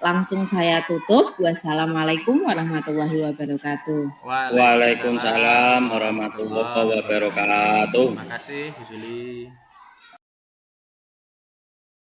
Langsung saya tutup. Wassalamualaikum warahmatullahi wabarakatuh. Waalaikumsalam warahmatullahi wabarakatuh. Terima kasih Bu Juli.